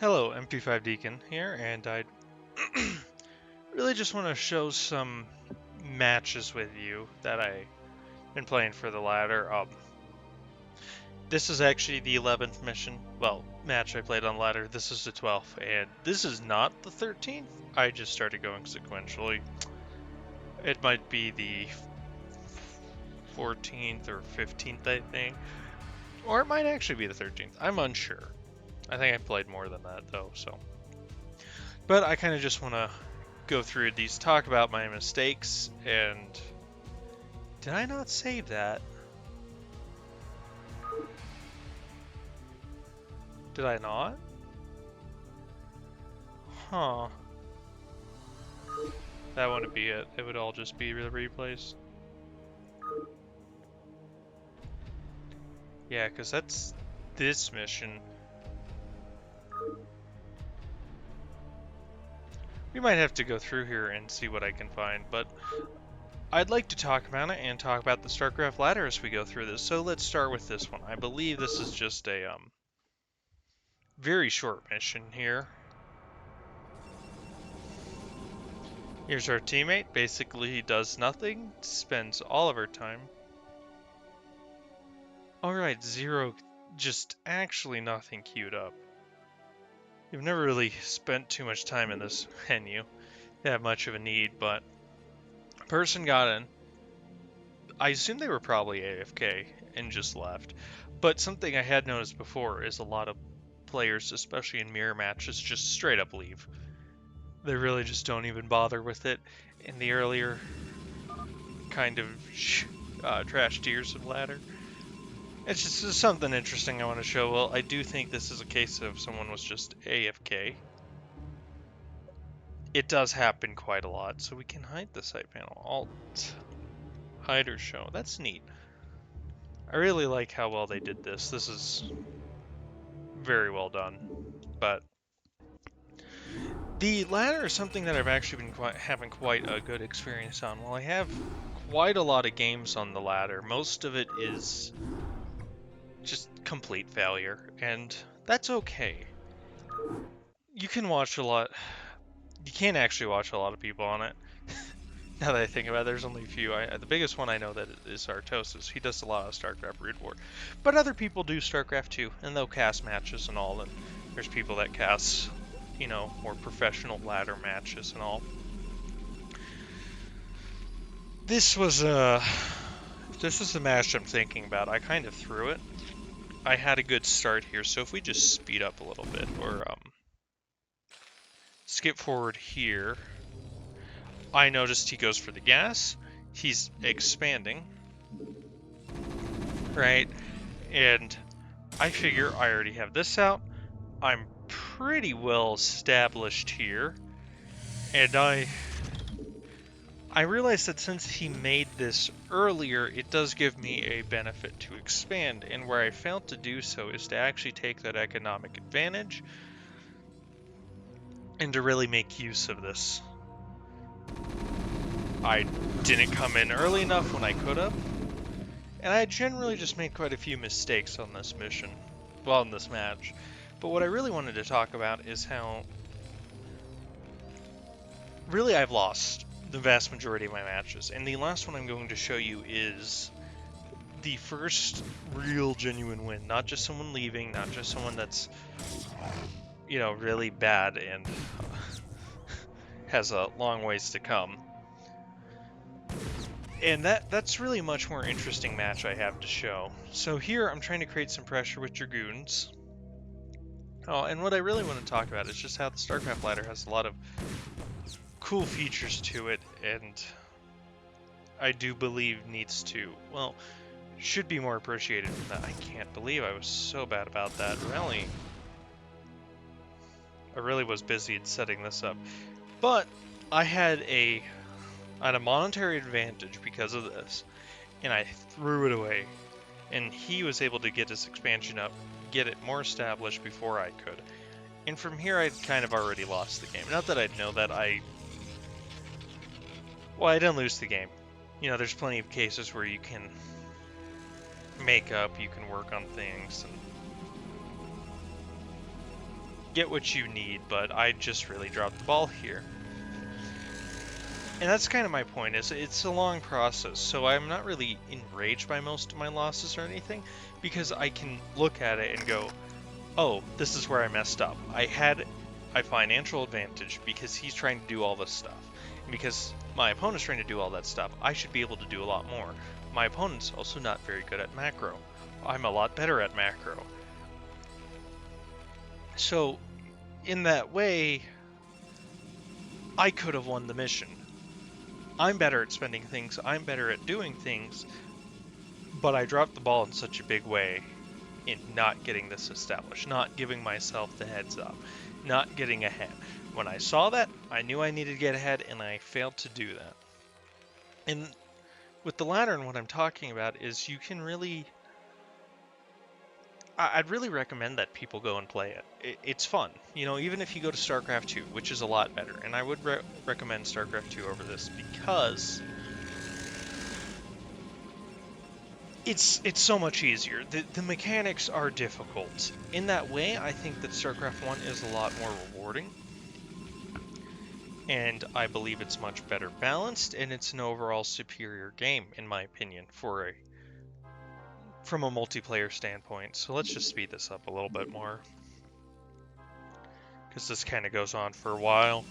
Hello, MP5 Deacon here, and I really just want to show some matches with you that I've been playing for the ladder. This is actually the 11th mission, well, match I played on ladder. This is the 12th, and this is not the 13th. I just started going sequentially. It might be the 14th or 15th, I think. Or it might actually be the 13th. I'm unsure. I think I played more than that, though, so. But I kind of just want to go through these, talk about my mistakes, and did I not save that? Did I not? Huh. That wouldn't be it. It would all just be the replays. Yeah, because that's this mission. We might have to go through here and see what I can find, but I'd like to talk about it and talk about the Starcraft ladder as we go through this. So let's start with this one. I believe this is just a very short mission here. Here's our teammate. Basically, he does nothing, spends all of our time. Alright, Zero, just actually nothing queued up. You've never really spent too much time in this menu. That much of a need, but person got in. I assume they were probably AFK and just left. But something I had noticed before is a lot of players, especially in mirror matches, just straight up leave. They really just don't even bother with it. In the earlier kind of trash tiers of ladder, it's just something interesting I want to show. Well, I do think this is a case of someone was just AFK. It does happen quite a lot, so we can hide the side panel. Alt, hide or show. That's neat. I really like how well they did this. This is very well done. But the ladder is something that I've actually been having quite a good experience on. While I have quite a lot of games on the ladder, most of it is just complete failure, and that's okay. You can watch a lot. You can't actually watch a lot of people on it. Now that I think about it, there's only a few. The biggest one I know that is Artosis. He does a lot of Starcraft Broodwar. But other people do Starcraft too, and they'll cast matches and all. And there's people that cast, you know, more professional ladder matches and all. This was the match I'm thinking about. I kind of threw it. I had a good start here, so if we just speed up a little bit, or skip forward here, I noticed he goes for the gas. He's expanding, right? And I figure I already have this out. I'm pretty well established here, and I realized that since he made this earlier, it does give me a benefit to expand, and where I failed to do so is to actually take that economic advantage and to really make use of this. I didn't come in early enough when I could have, and I generally just made quite a few mistakes on this mission, well, in this match. But what I really wanted to talk about is how really I've lost the vast majority of my matches, and the last one I'm going to show you is the first real genuine win. Not just someone leaving, not just someone that's, you know, really bad and has a long ways to come. And that's really a much more interesting match I have to show. So here I'm trying to create some pressure with Dragoons. Oh, and what I really want to talk about is just how the Starcraft ladder has a lot of cool features to it, and I do believe needs to, well, should be more appreciated than that. I can't believe I was so bad about that. I really was busy in setting this up. But I had a monetary advantage because of this, and I threw it away. And he was able to get his expansion up, get it more established before I could. And from here, I'd kind of already lost the game. Not that I'd know that well, I didn't lose the game. You know, there's plenty of cases where you can make up, you can work on things, and get what you need, but I just really dropped the ball here. And that's kind of my point, is it's a long process, so I'm not really enraged by most of my losses or anything, because I can look at it and go, oh, this is where I messed up. I had a financial advantage because he's trying to do all this stuff. And because my opponent's trying to do all that stuff, I should be able to do a lot more. My opponent's also not very good at macro. I'm a lot better at macro. So, in that way, I could have won the mission. I'm better at spending things, I'm better at doing things, but I dropped the ball in such a big way in not getting this established, not giving myself the heads up, not getting ahead. When I saw that, I knew I needed to get ahead, and I failed to do that. And with the Lantern, what I'm talking about is you can really... I'd really recommend that people go and play it. It's fun. You know, even if you go to Starcraft 2, which is a lot better. And I would recommend Starcraft 2 over this because it's so much easier. The mechanics are difficult. In that way, I think that Starcraft 1 is a lot more rewarding. And I believe it's much better balanced, and it's an overall superior game, in my opinion, from a multiplayer standpoint. So let's just speed this up a little bit more, because this kind of goes on for a while.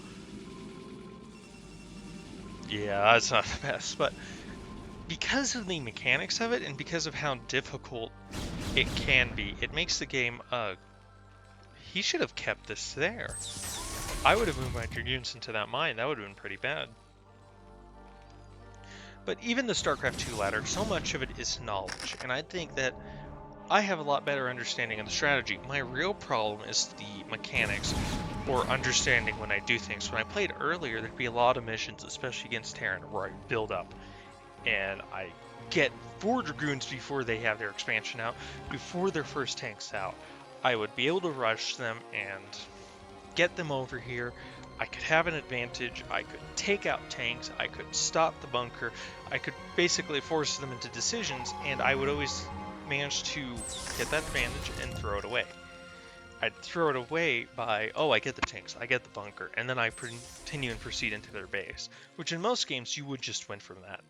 Yeah, that's not the best, but because of the mechanics of it and because of how difficult it can be, it makes the game, he should have kept this there. I would have moved my Dragoons into that mine. That would have been pretty bad. But even the StarCraft 2 ladder, so much of it is knowledge, and I think that I have a lot better understanding of the strategy. My real problem is the mechanics, or understanding when I do things. When I played earlier, there'd be a lot of missions, especially against Terran, where I build up, and I get 4 Dragoons before they have their expansion out, before their first tank's out. I would be able to rush them and get them over here. I could have an advantage, I could take out tanks, I could stop the bunker, I could basically force them into decisions, and I would always manage to get that advantage and throw it away. I'd throw it away by, oh, I get the tanks, I get the bunker, and then I continue and proceed into their base, which in most games you would just win from that.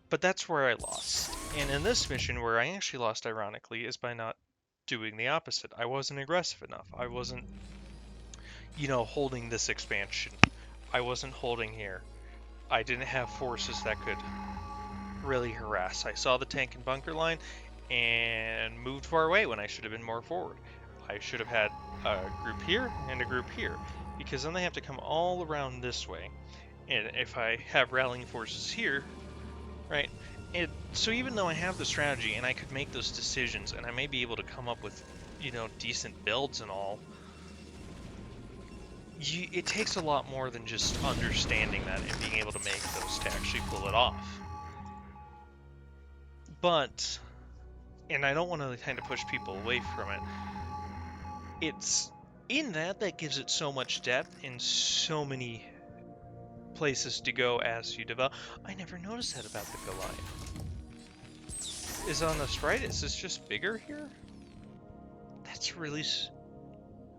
But that's where I lost. And in this mission, where I actually lost, ironically, is by not doing the opposite. I wasn't aggressive enough. I wasn't, you know, holding this expansion. I wasn't holding here. I didn't have forces that could really harass. I saw the tank and bunker line and moved far away when I should have been more forward. I should have had a group here and a group here, because then they have to come all around this way. And if I have rallying forces here, right? And so even though I have the strategy and I could make those decisions and I may be able to come up with, you know, decent builds and all, it takes a lot more than just understanding that and being able to make those to actually pull it off. But, and I don't want to kind of push people away from it, it's in that gives it so much depth and so many places to go as you develop. I never noticed that about the Goliath. Is on the sprite, is this just bigger here? That's really...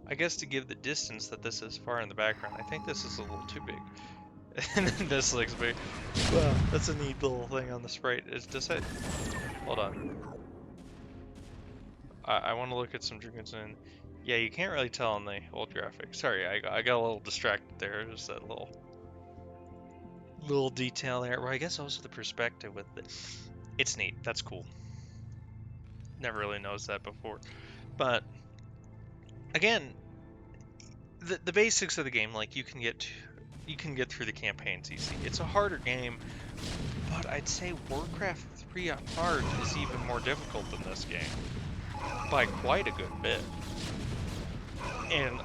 I guess to give the distance that this is far in the background, I think this is a little too big. And then this looks big. Wow, that's a neat little thing on the sprite. Does it... Hold on. I want to look at some Dragoons and... Yeah, you can't really tell on the old graphic. Sorry, I got a little distracted there. Just that little detail there. Well, I guess also the perspective with it. It's neat. That's cool. Never really noticed that before. But... Again, the basics of the game, like you can get through the campaigns easy. It's a harder game, but I'd say Warcraft 3 on hard is even more difficult than this game by quite a good bit. And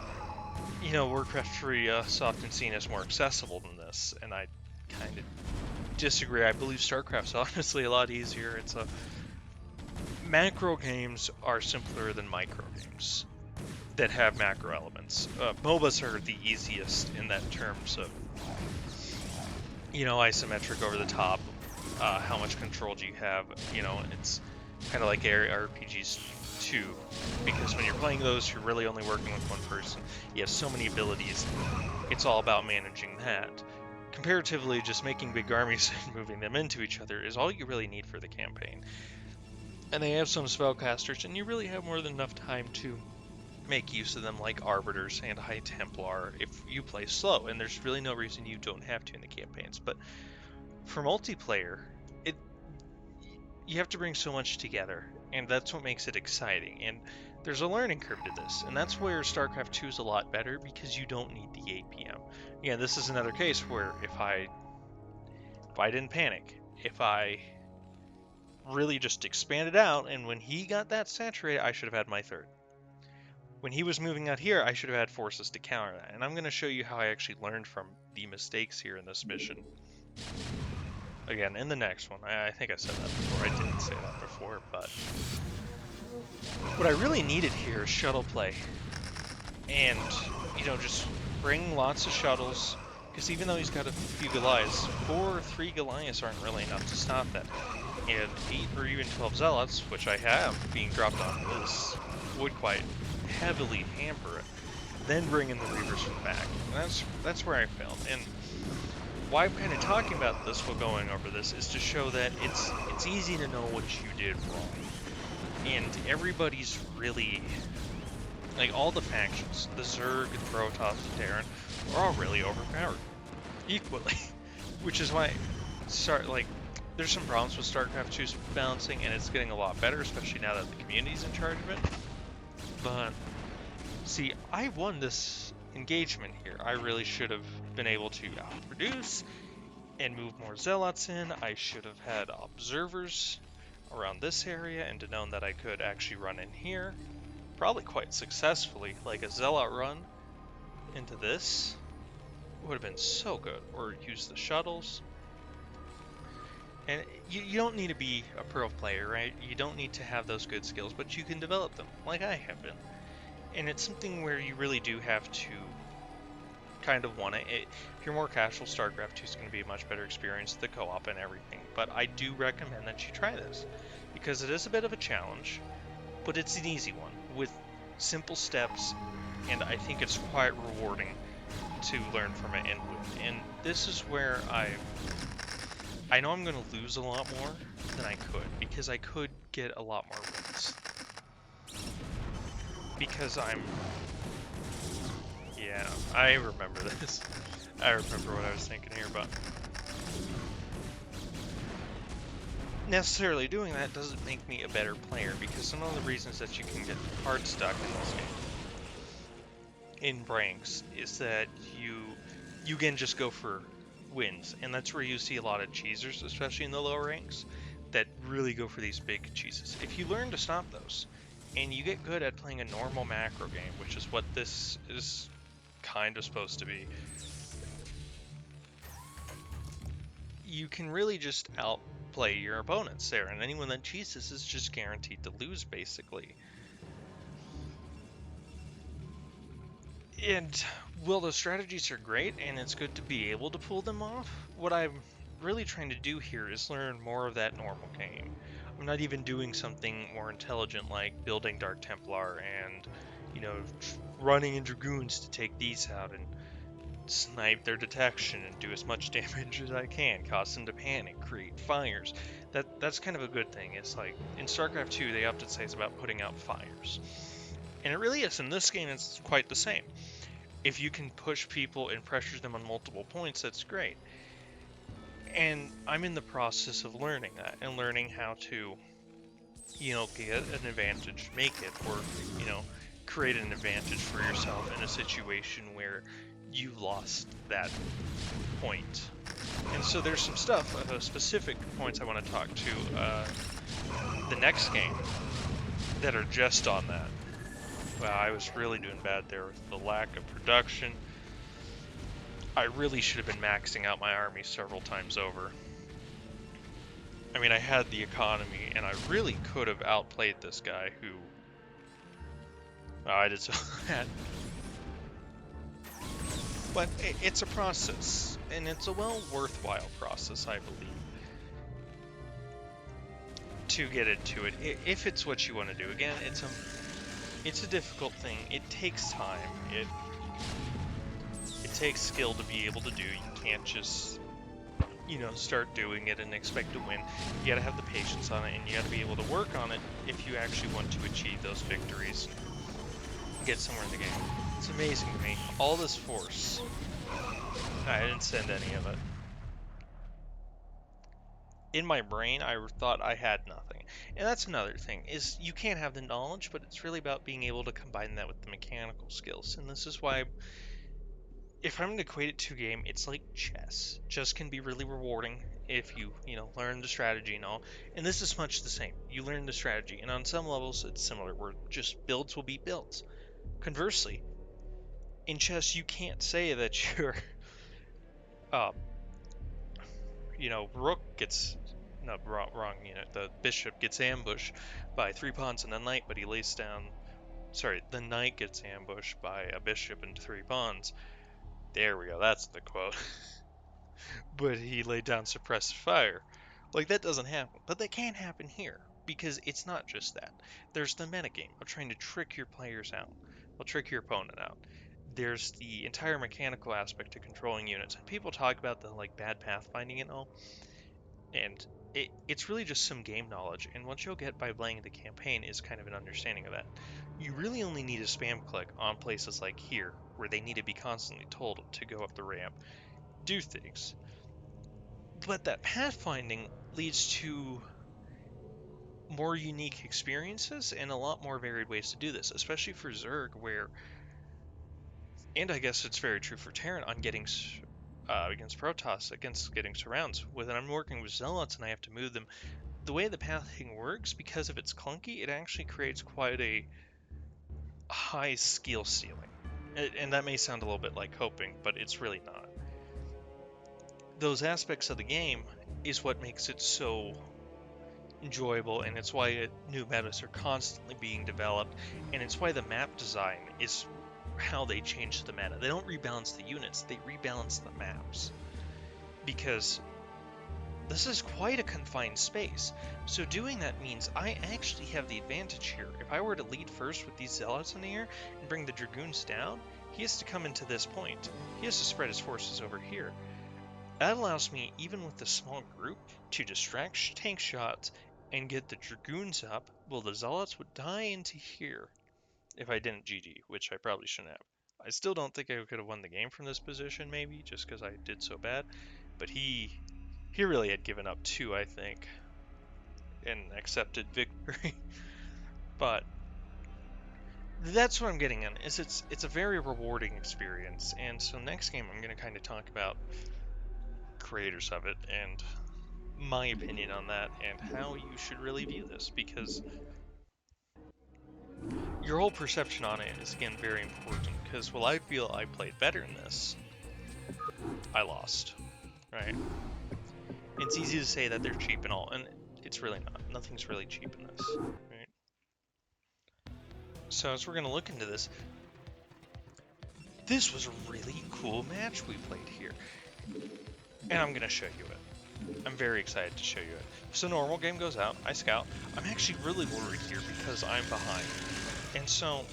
you know, Warcraft 3 is often seen as more accessible than this, and I kind of disagree. I believe Starcraft's honestly a lot easier. It's macro games are simpler than micro games that have macro elements. MOBAs are the easiest in that terms of, you know, isometric over the top, how much control do you have, you know, it's kind of like RPGs too, because when you're playing those, you're really only working with one person. You have so many abilities. It's all about managing that. Comparatively, just making big armies and moving them into each other is all you really need for the campaign. And they have some spellcasters, and you really have more than enough time to make use of them, like Arbiters and High Templar, if you play slow, and there's really no reason you don't have to in the campaigns. But for multiplayer, you have to bring so much together, and that's what makes it exciting. And there's a learning curve to this, and that's where StarCraft 2 is a lot better, because you don't need the 8 p.m. Again, this is another case where if I didn't panic, if I really just expanded out, and when he got that saturated, I should have had my third. When he was moving out here, I should have had forces to counter that, and I'm going to show you how I actually learned from the mistakes here in this mission. Again, in the next one, I think I said that before. I didn't say that before, but what I really needed here is shuttle play. And, you know, just bring lots of shuttles, because even though he's got a few Goliaths, 4 or 3 Goliaths aren't really enough to stop that. And 8 or even 12 Zealots, which I have being dropped on this, would quite heavily hamper it. Then bring in the Reavers from the back. And that's where I failed. And why I'm kind of talking about this while going over this is to show that it's easy to know what you did wrong. And everybody's really, like, all the factions, the Zerg, the Protoss, the Terran, are all really overpowered equally. Which is why there's some problems with StarCraft 2's balancing, and it's getting a lot better, especially now that the community's in charge of it. But see, I won this engagement here. I really should have been able to outproduce and move more Zealots in. I should have had observers around this area and to known that I could actually run in here, probably quite successfully, like a Zealot run into this would have been so good. Or use the shuttles. And you don't need to be a pro player, right? You don't need to have those good skills, but you can develop them, like I have been. And it's something where you really do have to kind of want it. If you're more casual, StarCraft 2 is going to be a much better experience, the co-op and everything. But I do recommend that you try this, because it is a bit of a challenge, but it's an easy one with simple steps, and I think it's quite rewarding to learn from it and win. And this is where I know I'm going to lose a lot more than I could, because I could get a lot more wins. Because yeah, I remember this. I remember what I was thinking here, but necessarily doing that doesn't make me a better player, because some of the reasons that you can get hard stuck in this game in ranks is that you can just go for wins, and that's where you see a lot of cheesers, especially in the lower ranks, that really go for these big cheeses. If you learn to stop those, and you get good at playing a normal macro game, which is what this is kind of supposed to be, you can really just outplay your opponents there, and anyone that cheeses is just guaranteed to lose, basically. And, well, the strategies are great, and it's good to be able to pull them off. What I'm really trying to do here is learn more of that normal game. I'm not even doing something more intelligent like building Dark Templar and, you know, running in Dragoons to take these out and snipe their detection and do as much damage as I can, cause them to panic, create fires. That's kind of a good thing. It's like, in StarCraft 2, they often say it's about putting out fires. And it really is. In this game, it's quite the same. If you can push people and pressure them on multiple points, that's great. And I'm in the process of learning that, and learning how to, you know, get an advantage, make it, or, you know, create an advantage for yourself in a situation where you lost that point. And so there's some stuff, specific points I want to talk to the next game that are just on that. Wow, I was really doing bad there with the lack of production. I really should have been maxing out my army several times over. I mean, I had the economy, and I really could have outplayed this guy who... I did so bad. But it's a process, and it's a well worthwhile process, I believe. to get into it, if it's what you want to do. Again, it's a difficult thing. It takes time. It takes skill to be able to do. You can't just, start doing it and expect to win. You gotta have the patience on it, and you gotta be able to work on it if you actually want to achieve those victories. Get somewhere in the game. It's amazing to me. All this force. I didn't send any of it. In my brain, I thought I had nothing. And that's another thing, is you can't have the knowledge, but it's really about being able to combine that with the mechanical skills. And this is why, if I'm going to equate it to a game, it's like chess. Chess can be really rewarding if you, learn the strategy and all. And this is much the same. You learn the strategy, and on some levels, it's similar, where just builds will be builds. Conversely, in chess, you can't say that your, uh, rook gets, no, wrong unit, the bishop gets ambushed by 3 pawns and a knight, but he lays down, sorry, the knight gets ambushed by a bishop and 3 pawns. There we go, that's the quote. But he laid down suppressed fire. Like, that doesn't happen. But that can happen here, because it's not just that. There's the metagame of trying to trick your players out. Well, trick your opponent out. There's the entire mechanical aspect to controlling units. And people talk about the, bad pathfinding and all. And it's really just some game knowledge. And what you'll get by playing the campaign is kind of an understanding of that. You really only need a spam click on places like here, where they need to be constantly told to go up the ramp, do things. But that pathfinding leads to more unique experiences and a lot more varied ways to do this, especially for Zerg, where, and I guess it's very true for Terran, on getting against Protoss, against getting surrounds. When I'm working with Zealots and I have to move them, the way the pathing works, because of its clunky, it actually creates quite a high skill ceiling. And that may sound a little bit like hoping, but it's really not. Those aspects of the game is what makes it so enjoyable, and it's why new metas are constantly being developed, and it's why the map design is how they change the meta. They don't rebalance the units, they rebalance the maps, because this is quite a confined space. So doing that means I actually have the advantage here. If I were to lead first with these Zealots in the air and bring the Dragoons down, he has to come into this point. He has to spread his forces over here. That allows me, even with a small group, to distract tank shots and get the Dragoons up, while the Zealots would die into here if I didn't GG, which I probably shouldn't have. I still don't think I could have won the game from this position, maybe, just because I did so bad. But he really had given up too, I think, and accepted victory. But that's what I'm getting at, is it's a very rewarding experience. And so next game I'm going to kind of talk about creators of it and my opinion on that and how you should really view this, because your whole perception on it is, again, very important. Because while I feel I played better in this, I lost, right? It's easy to say that they're cheap and all, and it's really not. Nothing's really cheap in this, right? So as we're going to look into this, this was a really cool match we played here, and I'm going to show you it. I'm very excited to show you it. So normal game goes out, I scout. I'm actually really worried here because I'm behind. And so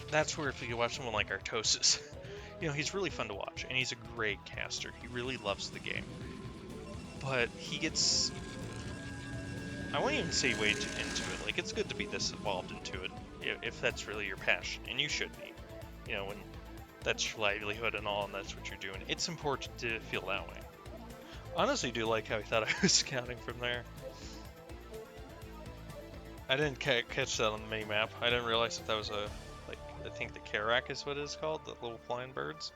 that's where, if you watch someone like Artosis, he's really fun to watch, and he's a great caster. He really loves the game. But he gets, I won't even say way too into it. Like, it's good to be this involved into it, if that's really your passion, and you should be. When that's your livelihood and all, and that's what you're doing, it's important to feel that way. Honestly, do like how he thought I was scouting from there. I didn't catch that on the mini-map. I didn't realize that was I think the Karak is what it is called, the little flying birds.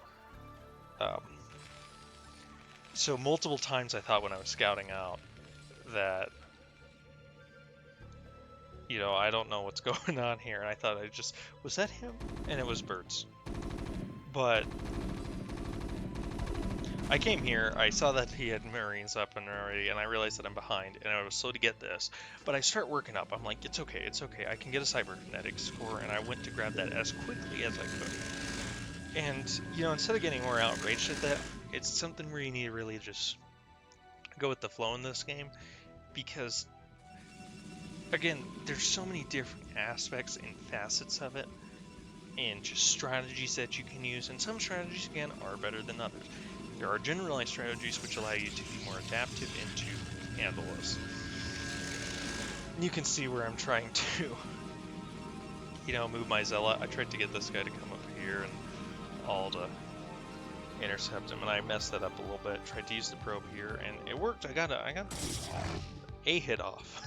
So multiple times I thought when I was scouting out that, I don't know what's going on here, and I thought was that him? And it was birds. But I came here, I saw that he had Marines up and already, and I realized that I'm behind, and I was slow to get this. But I start working up. I'm like, it's okay, I can get a cybernetic score, and I went to grab that as quickly as I could. And, instead of getting more outraged at that, it's something where you need to really just go with the flow in this game, because again, there's so many different aspects and facets of it, and just strategies that you can use, and some strategies, again, are better than others. There are generalized strategies which allow you to be more adaptive and to handle this. You can see where I'm trying to, move my zealot. I tried to get this guy to come up here and all to intercept him, and I messed that up a little bit. Tried to use the probe here, and it worked. I got a hit off.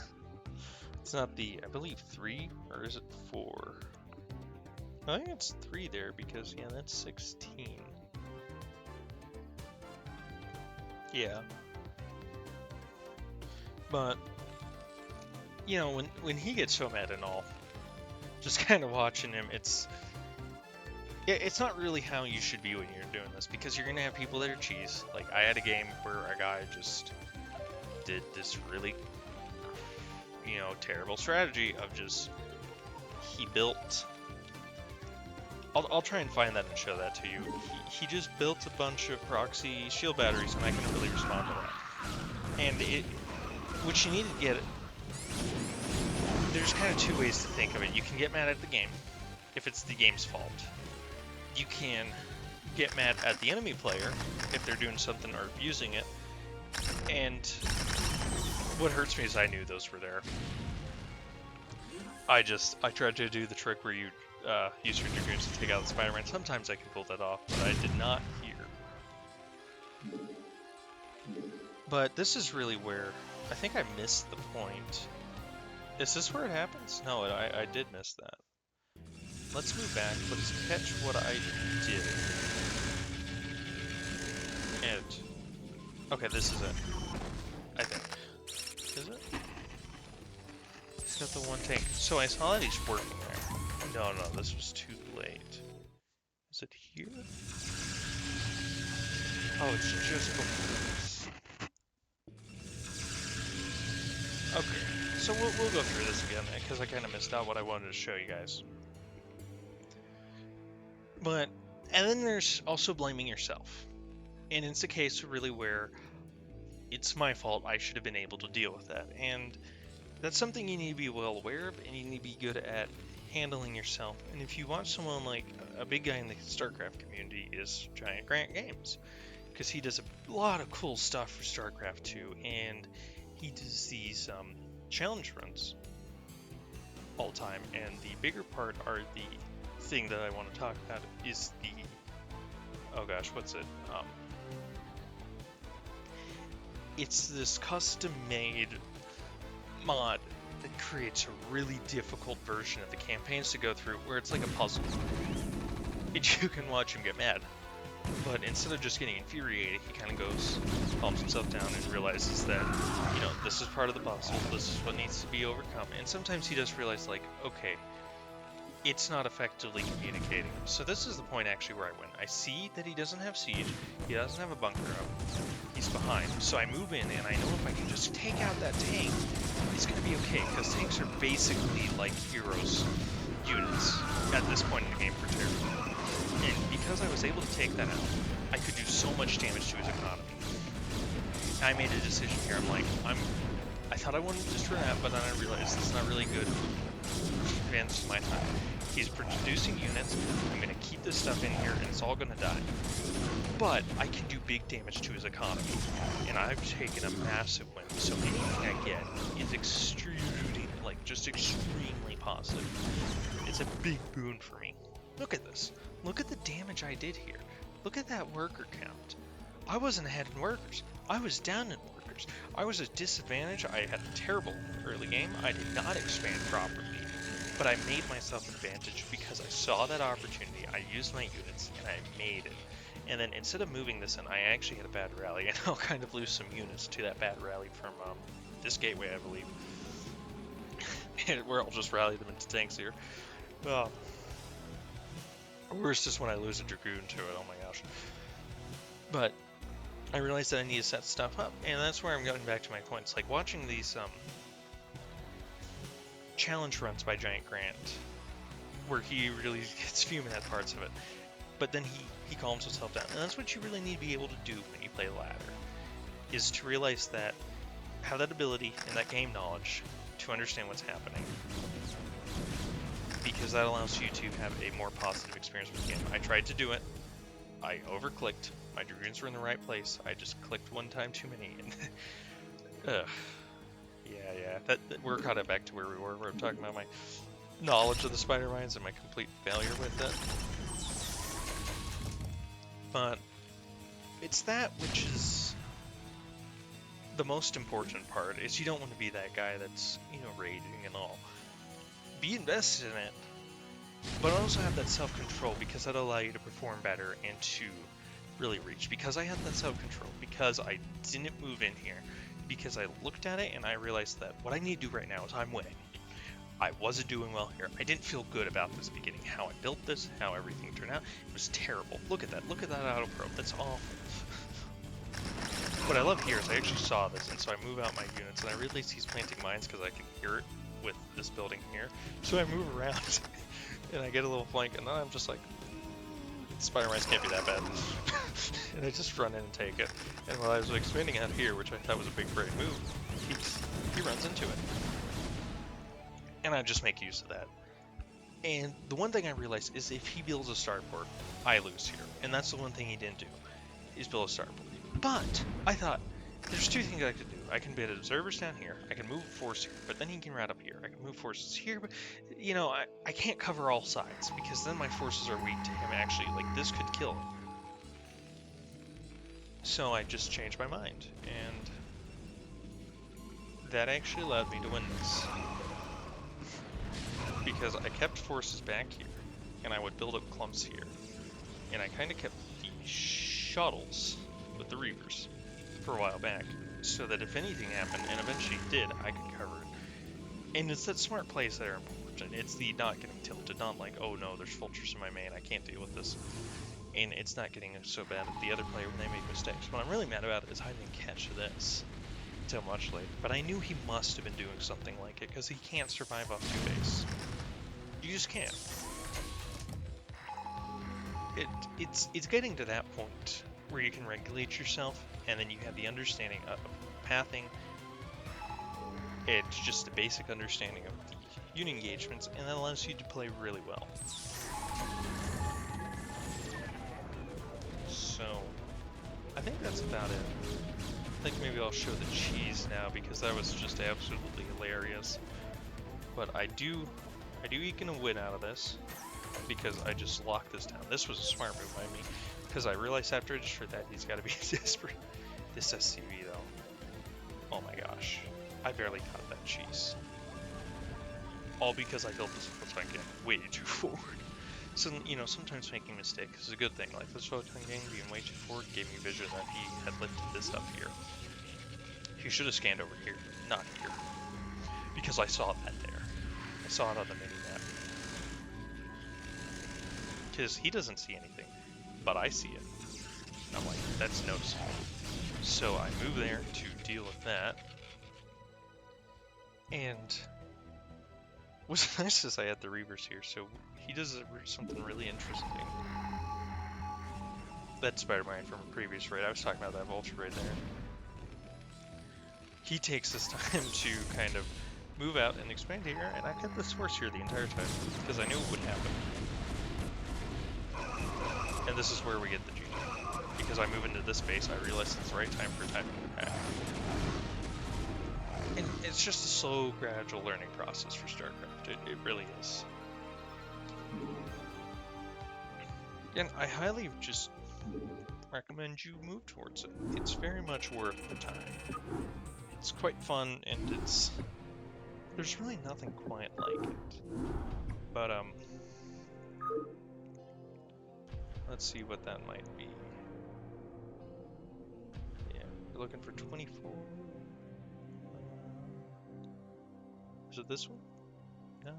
It's not the, I believe, 3, or is it 4? I think it's 3 there, because, yeah, that's 16. Yeah. But, when he gets so mad and all, just kind of watching him, it's not really how you should be when you're doing this, because you're going to have people that are cheese. Like, I had a game where a guy just did this really, terrible strategy of just, he built, I'll try and find that and show that to you. He just built a bunch of proxy shield batteries, and I couldn't really respond to that. And what you need to get, there's kind of 2 ways to think of it. You can get mad at the game, if it's the game's fault. You can get mad at the enemy player, if they're doing something or abusing it. And what hurts me is I knew those were there. I tried to do the trick where you use your dragoons to take out the Spider-Man. Sometimes I can pull that off, but I did not here. But this is really where I think I missed the point. Is this where it happens? No, I did miss that. Let's move back. Let's catch what I did. And okay, this is it. I think. Is it? He's got the one tank. So I saw that he's working there. No, this was too late. Is it here? Oh, it's just before this. Okay, so we'll go through this again, because I kind of missed out what I wanted to show you guys. And then there's also blaming yourself. And it's a case really where it's my fault, I should have been able to deal with that. And that's something you need to be well aware of, and you need to be good at handling yourself. And if you watch someone like a big guy in the Starcraft community is Giant Grant Games, because he does a lot of cool stuff for Starcraft 2, and he does these challenge runs all the time. And the bigger part are the thing that I want to talk about is the, oh gosh, what's it? It's this custom-made mod that creates a really difficult version of the campaigns to go through, where it's like a puzzle. And you can watch him get mad. But instead of just getting infuriated, he kind of goes, calms himself down and realizes that, this is part of the puzzle, this is what needs to be overcome. And sometimes he does realize, like, okay, it's not effectively communicating. So this is the point actually where I went. I see that he doesn't have siege, he doesn't have a bunker up, he's behind. So I move in, and I know if I can just take out that tank, it's going to be okay, because tanks are basically like heroes units at this point in the game for Terra. And because I was able to take that out, I could do so much damage to his economy. I made a decision here. I'm like, I thought I wanted to destroy that, but then I realized it's not really good advance to my time. He's producing units. I'm going to keep this stuff in here, and it's all going to die. But I can do big damage to his economy, and I've taken a massive win. So anything I get is extremely positive. It's a big boon for me. Look at this. Look at the damage I did here. Look at that worker count. I wasn't ahead in workers. I was down in workers. I was at disadvantage. I had a terrible early game. I did not expand properly. But I made myself an advantage because I saw that opportunity. I used my units, and I made it. And then instead of moving this in, I actually had a bad rally, and I'll kind of lose some units to that bad rally from this gateway, I believe. Where I'll just rally them into tanks here. Worst is when I lose a Dragoon to it, oh my gosh. But I realized that I need to set stuff up, and that's where I'm going back to my points. Like watching these challenge runs by Giant Grant, where he really gets fuming at parts of it. But then he calms himself down. And that's what you really need to be able to do when you play ladder, is to realize that, have that ability and that game knowledge to understand what's happening, because that allows you to have a more positive experience with the game. I tried to do it. I overclicked. My dragoons were in the right place. I just clicked one time too many. And ugh. Yeah. We're kind of back to where we were. We're talking about my knowledge of the spider mines and my complete failure with it. But it's that which is the most important part. Is you don't want to be that guy that's, raging and all. Be invested in it, but also have that self-control, because that'll allow you to perform better and to really reach. Because I had that self-control, because I didn't move in here, because I looked at it and I realized that what I need to do right now is I'm winning. I wasn't doing well here. I didn't feel good about this beginning. How I built this, how everything turned out, it was terrible. Look at that auto probe. That's awful. What I love here is I actually saw this, and so I move out my units, and I realize he's planting mines because I can hear it with this building here. So I move around, and I get a little flank, and then I'm just like, spider mines can't be that bad. And I just run in and take it. And while I was expanding out here, which I thought was a big brave move, he runs into it. And I just make use of that. And the one thing I realized is if he builds a starport, I lose here. And that's the one thing he didn't do, is build a starport. But I thought, there's two things I could do. I can build observers down here, I can move a force here, but then he can route up here. I can move forces here, but, I can't cover all sides, because then my forces are weak to him actually. Like, this could kill him. So I just changed my mind, and that actually allowed me to win this. Because I kept forces back here, and I would build up clumps here. And I kind of kept the shuttles with the Reavers for a while back, so that if anything happened, and eventually it did, I could cover it. And it's that smart plays that are important. It's the not getting tilted, not like, oh no, there's vultures in my main, I can't deal with this. And it's not getting so bad at the other player when they make mistakes. What I'm really mad about is I didn't catch this until much later. But I knew he must have been doing something like it, because he can't survive off 2 base. You just can't. It's getting to that point where you can regulate yourself, and then you have the understanding of pathing. It's just a basic understanding of the unit engagements, and that allows you to play really well. So, I think that's about it. I think maybe I'll show the cheese now, because that was just absolutely hilarious. But I do eke a win out of this, because I just locked this down. This was a smart move by me, because I realized after I destroyed that, he's got to be desperate. This SCV though, oh my gosh, I barely caught that cheese. All because I built this photon gang way too forward. So, sometimes making mistakes is a good thing. Like this photon gang being way too forward gave me vision that he had lifted this up here. He should have scanned over here, not here. Because I saw that there. I saw it on the mini-map. Because he doesn't see anything, but I see it. And I'm like, that's noticeable. So I move there to deal with that. And what's nice is I had the Reavers here, so he does something really interesting. That Spider-Man from a previous raid, I was talking about that Vulture raid there. He takes this time to kind of move out and expand here, and I kept this force here the entire time, because I knew it would happen. And this is where we get the genie. Because I move into this base, I realize it's the right time for time to attack. And it's just a slow, gradual learning process for Starcraft. It really is. And I highly just recommend you move towards it. It's very much worth the time. It's quite fun, and there's really nothing quite like it. But, let's see what that might be. Yeah, we're looking for 24. Is it this one? No.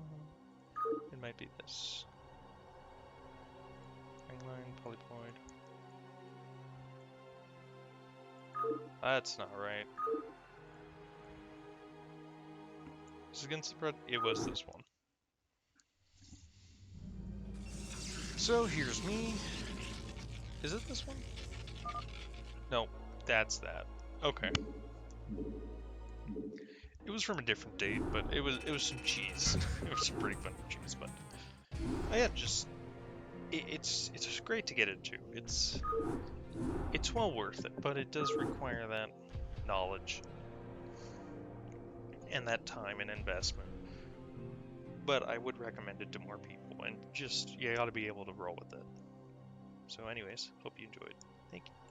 It might be this. Ringline, polyploid. That's not right. Is it against the bread? It was this one. So here's me. Is it this one? No, that's that. Okay. It was from a different date, but it was some cheese. It was some pretty fun cheese, but yeah, just it's great to get into. It's well worth it, but it does require that knowledge and that time and investment. But I would recommend it to more people, and just you got to be able to roll with it. So, anyways, hope you enjoyed. Thank you.